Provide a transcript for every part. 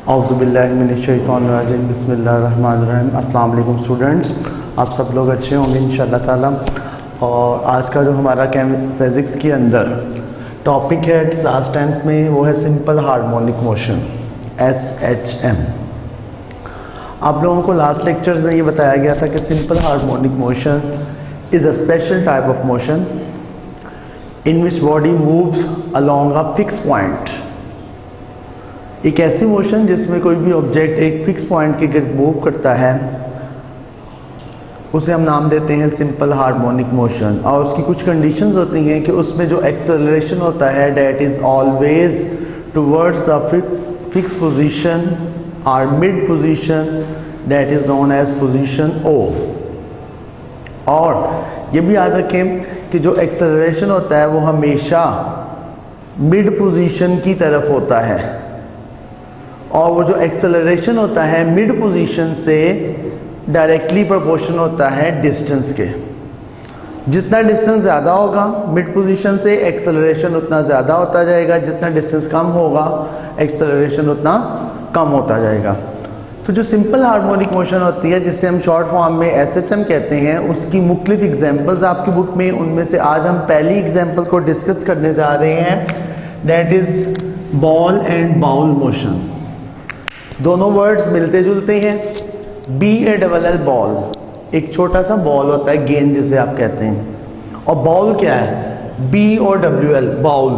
औज़ुबिल्लाहिमिनश्शैतानिर्रजीम बिस्मिल्लाहिर्रहमानिर्रहीम। अस्सलाम वालेकुम स्टूडेंट्स, आप सब लोग अच्छे होंगे इंशाअल्लाह ताला। और आज का जो हमारा फिज़िक्स के अंदर टॉपिक है क्लास 10th में वो है सिंपल हार्मोनिक मोशन SHM। आप लोगों को लास्ट लेक्चर्स में ये बताया गया था कि simple harmonic motion is a special type of motion in which body moves along a fix point. एक ऐसी मोशन जिसमें कोई भी ऑब्जेक्ट एक फिक्स पॉइंट के गिर्द मूव करता है उसे हम नाम देते हैं सिंपल हार्मोनिक मोशन। और उसकी कुछ कंडीशंस होती हैं कि उसमें जो एक्सेलरेशन होता है that is always towards the fix position और mid position that is known as position O। और ये भी याद रखें कि जो एक्सेलरेशन होता है वो हमेशा मिड पोजीशन की तरफ होता है, और वो जो एक्सेलरेशन होता है मिड पोजीशन से डायरेक्टली प्रोपोर्शन होता है डिस्टेंस के। जितना डिस्टेंस ज़्यादा होगा मिड पोजीशन से एक्सेलरेशन उतना ज़्यादा होता जाएगा, जितना डिस्टेंस कम होगा एक्सेलरेशन उतना कम होता जाएगा। तो जो सिंपल हार्मोनिक मोशन होती है जिसे हम शॉर्ट फॉर्म में SHM कहते हैं, उसकी मुख्तलिफ एग्जांपल्स आपकी बुक में, उनमें से आज हम पहली एग्जांपल को डिस्कस करने जा रहे हैं, that is ball and bowl motion. दोनों वर्ड्स मिलते जुलते हैं। BALL बॉल, एक छोटा सा बॉल होता है, गेंद जिसे आप कहते हैं, और बाउल क्या है, BOWL बाउल।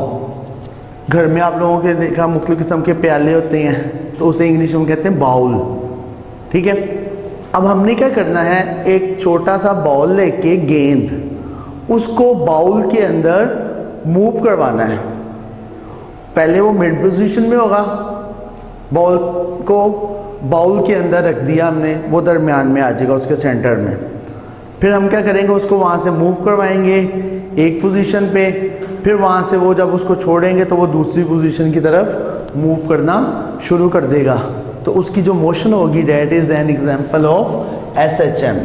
घर में आप लोगों के देखा मुख्तलिफ किस्म के प्याले होते हैं तो उसे इंग्लिश में कहते हैं बाउल, ठीक है। अब हमने क्या करना है, एक छोटा सा बाउल लेके गेंद उसको बाउल के अंदर मूव करवाना है। पहले वो मिड पोजीशन में होगा, बॉल को बाउल के अंदर रख दिया हमने, वो दरमियान में आ जाएगा उसके सेंटर में। फिर हम क्या करेंगे, उसको वहाँ से मूव करवाएंगे एक पोजीशन पे, फिर वहाँ से वो जब उसको छोड़ेंगे तो वो दूसरी पोजीशन की तरफ मूव करना शुरू कर देगा। तो उसकी जो मोशन होगी that is an example of SHM।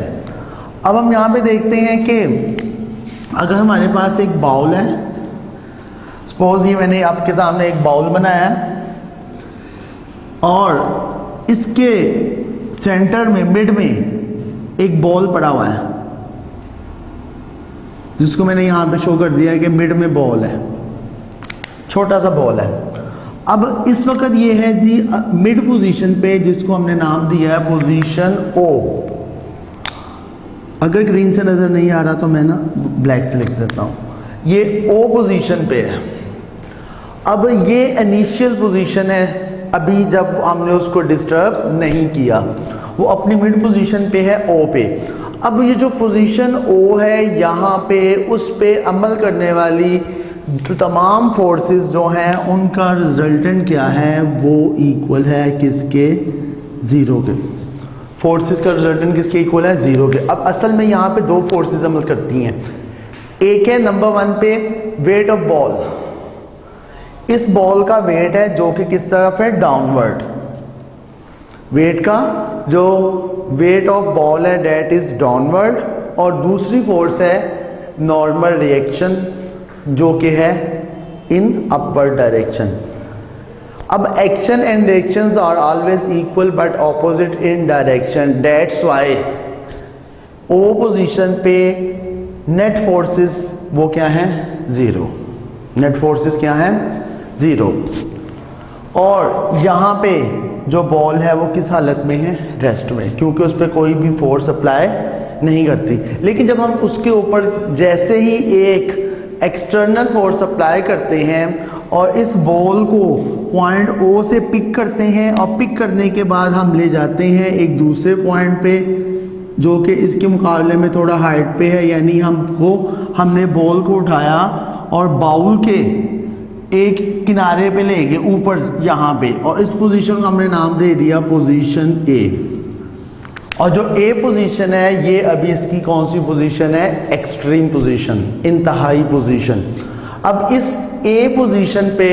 अब हम यहाँ पे देखते हैं कि अगर हमारे पास एक बाउल है, सपोज ये मैंने आपके सामने एक बाउल बनाया है और इसके सेंटर में मिड में एक बॉल पड़ा हुआ है जिसको मैंने यहाँ पे शो कर दिया कि मिड में बॉल है, छोटा सा बॉल है। अब इस वक्त ये है जी मिड पोजीशन पे, जिसको हमने नाम दिया है पोजीशन O। अगर ग्रीन से नज़र नहीं आ रहा तो मैं ना ब्लैक से लिख देता हूँ। ये O पोजीशन पे है। अब ये इनिशियल पोजीशन है, अभी जब हमने उसको डिस्टर्ब नहीं किया, वो अपनी मिड पोजीशन पे है O पे। अब ये जो पोजीशन O है यहाँ पे, उस पे अमल करने वाली तमाम फोर्सेस जो हैं उनका रिजल्टेंट क्या है, वो इक्वल है किसके, ज़ीरो के। फोर्सेस का रिजल्टेंट किसके इक्वल है, ज़ीरो के। अब असल में यहाँ पे दो फोर्सेस अमल करती हैं। एक है नंबर 1 पे वेट ऑफ बॉल, इस बॉल का वेट है जो कि किस तरफ है, डाउनवर्ड। वेट का जो वेट ऑफ बॉल है डेट इज डाउनवर्ड, और दूसरी फोर्स है नॉर्मल रिएक्शन जो कि है इन अपवर्ड डायरेक्शन। अब action and reactions are always equal but opposite in direction, that's why O position पे नेट फोर्सेस वो क्या है, ज़ीरो। नेट फोर्सेस क्या है, ज़ीरो। और यहाँ पे जो बॉल है वो किस हालत में है, रेस्ट में, क्योंकि उस पर कोई भी फोर्स अप्लाई नहीं करती। लेकिन जब हम उसके ऊपर जैसे ही एक एक्सटर्नल फोर्स अप्लाई करते हैं और इस बॉल को पॉइंट O से पिक करते हैं, और पिक करने के बाद हम ले जाते हैं एक दूसरे पॉइंट पे जो कि इसके मुकाबले में थोड़ा हाइट पे है, यानी हमने बॉल को उठाया और बाउल के एक किनारे पे ले गए ऊपर यहाँ पे, और इस पोजीशन को हमने नाम दे दिया पोजीशन A। और जो A पोजीशन है ये अभी इसकी कौन सी पोजीशन है, एक्सट्रीम पोजीशन, इंतहाई पोजीशन। अब इस A पोजीशन पे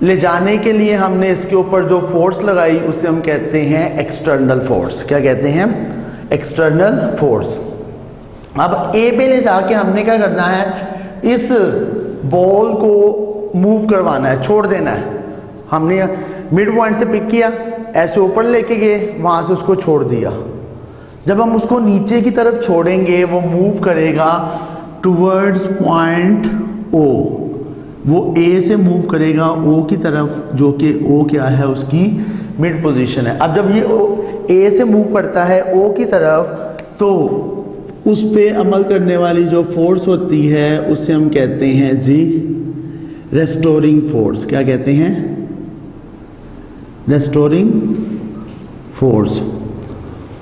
ले जाने के लिए हमने इसके ऊपर जो फोर्स लगाई उसे हम कहते हैं एक्सटर्नल फोर्स। क्या कहते हैं, एक्सटर्नल फोर्स। अब A पे ले जाके हमने क्या करना है, इस बॉल को मूव करवाना है, छोड़ देना है। हमने मिड पॉइंट से पिक किया, ऐसे ऊपर लेके गए, वहाँ से उसको छोड़ दिया। जब हम उसको नीचे की तरफ छोड़ेंगे वो मूव करेगा टूवर्ड्स पॉइंट ओ, वो ए से मूव करेगा ओ की तरफ, जो कि ओ क्या है, उसकी मिड पोजीशन है। अब जब ये ए से मूव करता है ओ की तरफ, तो उस पे अमल करने वाली जो फोर्स होती है उसे हम कहते हैं जी रेस्टोरिंग फोर्स। क्या कहते हैं? Restoring force.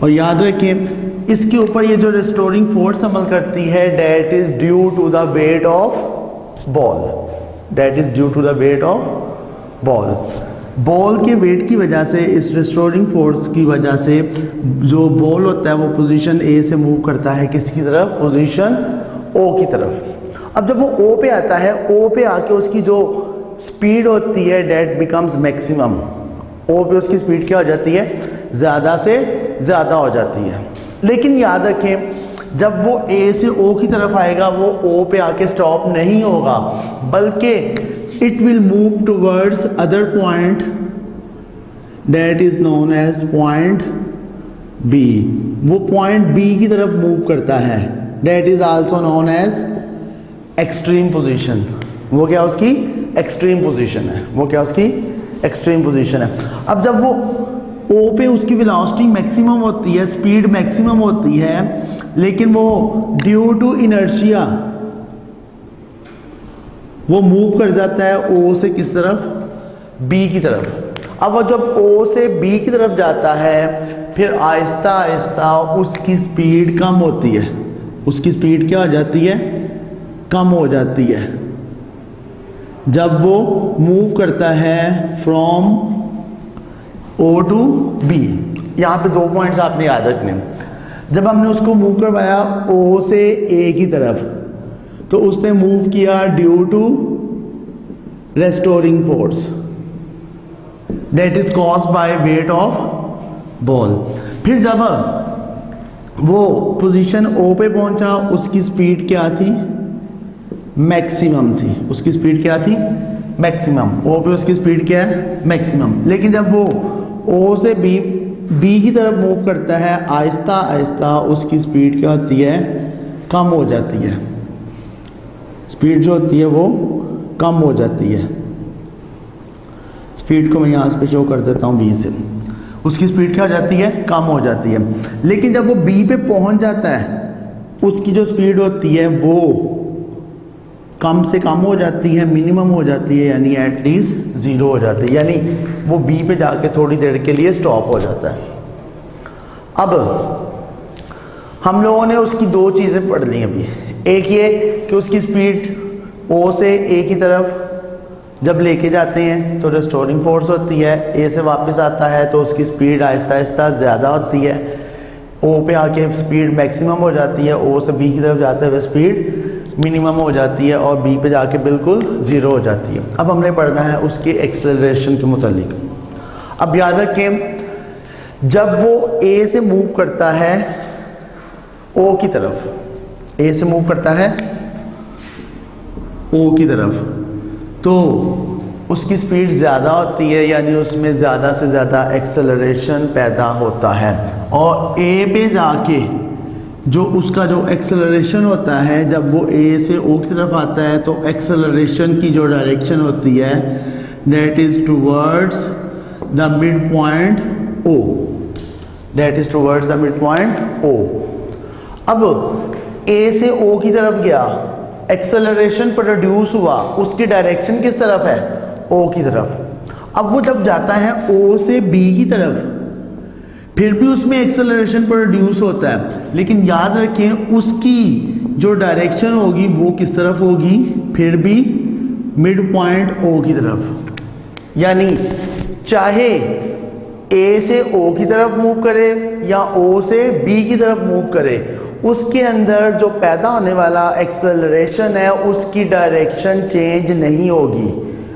और याद रखें इसके ऊपर ये जो रेस्टोरिंग फोर्स अमल करती है, that is due to the weight of ball, that is due to the weight of ball. Ball के वेट की वजह से, इस रेस्टोरिंग फोर्स की वजह से जो बॉल होता है वो पोजीशन ए से मूव करता है किसकी तरफ? पोजीशन ओ की तरफ। अब जब वो ओ पे आता है, ओ पे आके उसकी जो स्पीड होती है डेट बिकम्स मैक्सिमम। ओ पे उसकी स्पीड क्या हो जाती है? ज़्यादा से ज़्यादा हो जाती है। लेकिन याद रखें जब वो ए से ओ की तरफ आएगा वो ओ पे आके स्टॉप नहीं होगा, बल्कि it will move towards other point that is known as point B। वो point B की तरफ मूव करता है, that is also known as extreme position। वो क्या उसकी extreme position है, वो क्या उसकी extreme position है। अब जब वो O पे उसकी velocity मैक्सिमम होती है, स्पीड मैक्सिमम होती है, लेकिन वो ड्यू टू इनर्शिया वो मूव कर जाता है O से किस तरफ? B की तरफ। अब वो जब O से B की तरफ जाता है फिर आहिस्ता आहिस्ता उसकी स्पीड कम होती है, उसकी स्पीड क्या हो जाती है? कम हो जाती है जब वो मूव करता है फ्रॉम O टू B। यहाँ पे 2 पॉइंट्स आपने याद रखने। जब हमने उसको मूव करवाया O से A की तरफ, तो उसने मूव किया due to restoring force that is caused by weight of ball. फिर जब वो पोजीशन ओ पे पहुंचा उसकी स्पीड क्या थी? मैक्सिमम थी। उसकी स्पीड क्या थी? मैक्सिमम। ओ पे उसकी स्पीड क्या है? मैक्सिमम। लेकिन जब वो ओ से बी की तरफ मूव करता है आहिस्ता आहिस्ता उसकी स्पीड क्या होती है? कम हो जाती है। स्पीड जो होती है वो कम हो जाती है। स्पीड को मैं यहाँ पे शो कर देता हूँ V से। उसकी स्पीड क्या हो जाती है? कम हो जाती है। लेकिन जब वो B पे पहुँच जाता है उसकी जो स्पीड होती है वो कम से कम हो जाती है, मिनिमम हो जाती है, यानी एटलीस्ट 0 हो जाती है, यानी वो B पे जाके थोड़ी देर के लिए स्टॉप हो जाता है। अब हम लोगों ने उसकी 2 चीज़ें पढ़ ली अभी। एक ये कि उसकी स्पीड O से A की तरफ जब लेके जाते हैं तो रेस्टोरिंग फोर्स होती है, A से वापस आता है तो उसकी स्पीड आहिस्ता आहिस्ता ज़्यादा होती है, O पे आके स्पीड मैक्सिमम हो जाती है, O से B की तरफ जाते हुए स्पीड मिनिमम हो जाती है और B पे जाके बिल्कुल 0 हो जाती है। अब हमने पढ़ना है उसके एक्सेलरेशन के मुतालिक। अब याद रखें जब वो A से मूव करता है O की तरफ, A से मूव करता है O की तरफ, तो उसकी स्पीड ज़्यादा होती है, यानी उसमें ज़्यादा से ज़्यादा एक्सेलरेशन पैदा होता है। और A पे जाके जो उसका जो एक्सेलरेशन होता है जब वो A से O की तरफ आता है तो एक्सेलरेशन की जो डायरेक्शन होती है that is towards the mid point O, that is towards the mid point O। अब A से O की तरफ गया, एक्सेलरेशन प्रोड्यूस हुआ, उसकी डायरेक्शन किस तरफ है? O की तरफ। अब वो जब जाता है O से B की तरफ फिर भी उसमें एक्सेलरेशन प्रोड्यूस होता है, लेकिन याद रखें उसकी जो डायरेक्शन होगी वो किस तरफ होगी? फिर भी मिड पॉइंट O की तरफ। यानी चाहे A से O की तरफ मूव करे या O से B की तरफ मूव करे, उसके अंदर जो पैदा होने वाला एक्सेलरेशन है उसकी डायरेक्शन चेंज नहीं होगी,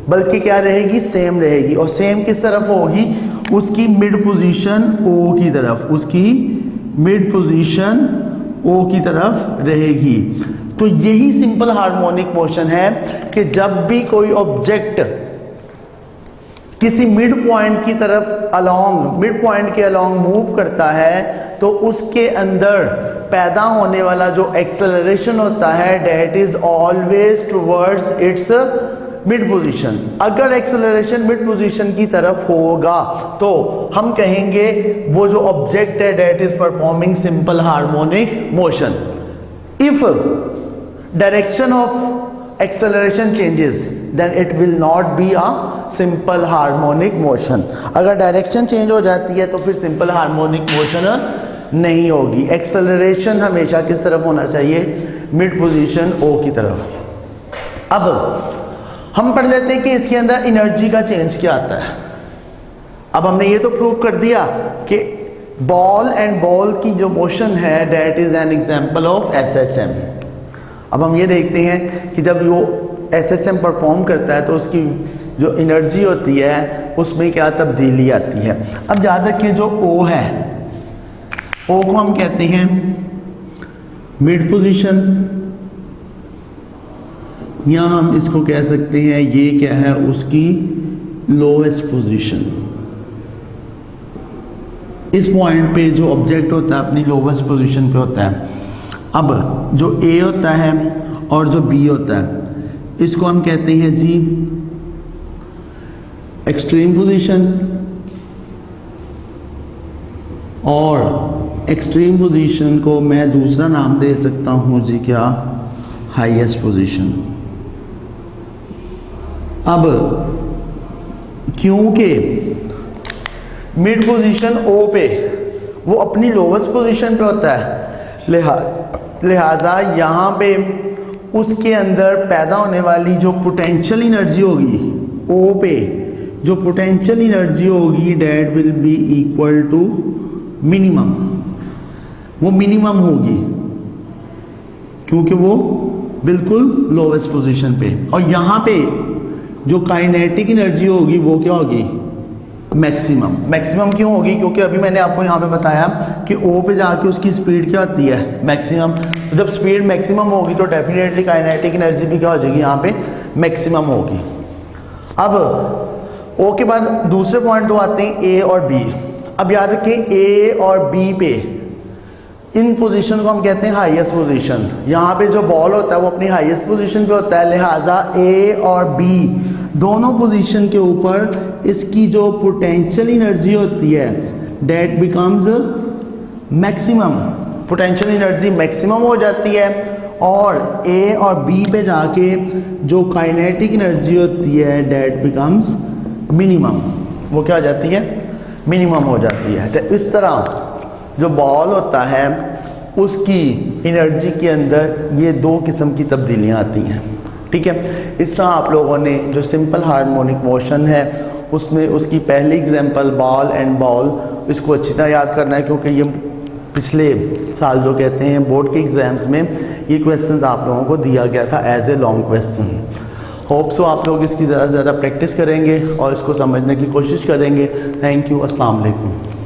बल्कि क्या रहेगी? सेम रहेगी। और सेम किस तरफ होगी? उसकी मिड पोजीशन O की तरफ, उसकी मिड पोजीशन O की तरफ रहेगी। तो यही सिंपल हार्मोनिक मोशन है कि जब भी कोई ऑब्जेक्ट किसी मिड पॉइंट की तरफ अलोंग, मिड पॉइंट के अलोंग मूव करता है तो उसके अंदर पैदा होने वाला जो एक्सेलरेशन होता है that is always towards its mid position. अगर एक्सेलरेशन मिड पोजीशन की तरफ होगा तो हम कहेंगे वो जो ऑब्जेक्ट है that is performing simple harmonic motion. If direction of acceleration changes then it will not be a simple harmonic motion. अगर डायरेक्शन चेंज हो जाती है तो फिर सिंपल हार्मोनिक मोशन नहीं होगी। एक्सेलरेशन हमेशा किस तरफ होना चाहिए? मिड पोजीशन ओ की तरफ। अब हम पढ़ लेते हैं कि इसके अंदर एनर्जी का चेंज क्या आता है। अब हमने ये तो प्रूव कर दिया कि बॉल एंड बॉल की जो मोशन है that is an example of SHM. अब हम ये देखते हैं कि जब वो एसएचएम परफॉर्म करता है तो उसकी जो एनर्जी होती है उसमें क्या तब्दीली आती है। अब याद रखिए जो ओ है, ओ को हम कहते हैं मिड पोजीशन, या हम इसको कह सकते हैं ये क्या है उसकी लोएस्ट पोजीशन। इस पॉइंट पे जो ऑब्जेक्ट होता है अपनी लोवेस्ट पोजीशन पे होता है। अब जो ए होता है और जो बी होता है इसको हम कहते हैं जी एक्सट्रीम पोजीशन, और एक्सट्रीम पोजीशन को मैं दूसरा नाम दे सकता हूं जी क्या? Highest position. अब क्योंकि मिड पोजीशन ओ पे वो अपनी लोवेस्ट पोजीशन पे होता है, लिहाजा यहाँ पे उसके अंदर पैदा होने वाली जो पोटेंशियल एनर्जी होगी ओ पे, जो पोटेंशियल एनर्जी होगी that will be equal to minimum. वो मिनिमम होगी क्योंकि वो बिल्कुल लोवेस्ट पोजीशन पे। और यहाँ पे जो काइनेटिक एनर्जी होगी वो क्या होगी? मैक्सिमम। मैक्सिमम क्यों होगी? क्योंकि अभी मैंने आपको यहाँ पे बताया कि ओ पे जाके उसकी स्पीड क्या होती है? मैक्सिमम। तो जब स्पीड मैक्सिमम होगी तो डेफिनेटली काइनेटिक एनर्जी भी क्या हो जाएगी? यहाँ पे मैक्सिमम होगी। अब ओ के बाद दूसरे पॉइंट दो आते हैं ए और बी। अब याद रखें ए और बी पे इन पोजीशन को हम कहते हैं हाईएस्ट पोजीशन। यहाँ पे जो बॉल होता है वो अपनी हाईएस्ट पोजीशन पे होता है, लिहाजा ए और बी दोनों पोजीशन के ऊपर इसकी जो पोटेंशियल एनर्जी होती है that becomes maximum. Potential energy maximum हो जाती है और ए और बी पे जाके जो काइनेटिक एनर्जी होती है डेट बिकम्स मिनिमम। वो क्या हो जाती है? मिनिमम हो जाती है। तो इस तरह जो बॉल होता है उसकी एनर्जी के अंदर ये दो किस्म की तब्दीलियाँ आती हैं। ठीक है, इस तरह आप लोगों ने जो सिंपल हार्मोनिक मोशन है उसमें उसकी पहली एग्जांपल बॉल एंड बॉल, इसको अच्छी तरह याद करना है क्योंकि ये पिछले साल जो कहते हैं बोर्ड के एग्ज़ाम्स में ये क्वेश्चंस आप लोगों को दिया गया था as a long question. Hope so आप लोग इसकी ज़्यादा से ज़्यादा प्रैक्टिस करेंगे और इसको समझने की कोशिश करेंगे। Thank you. अस्सलाम वालेकुम।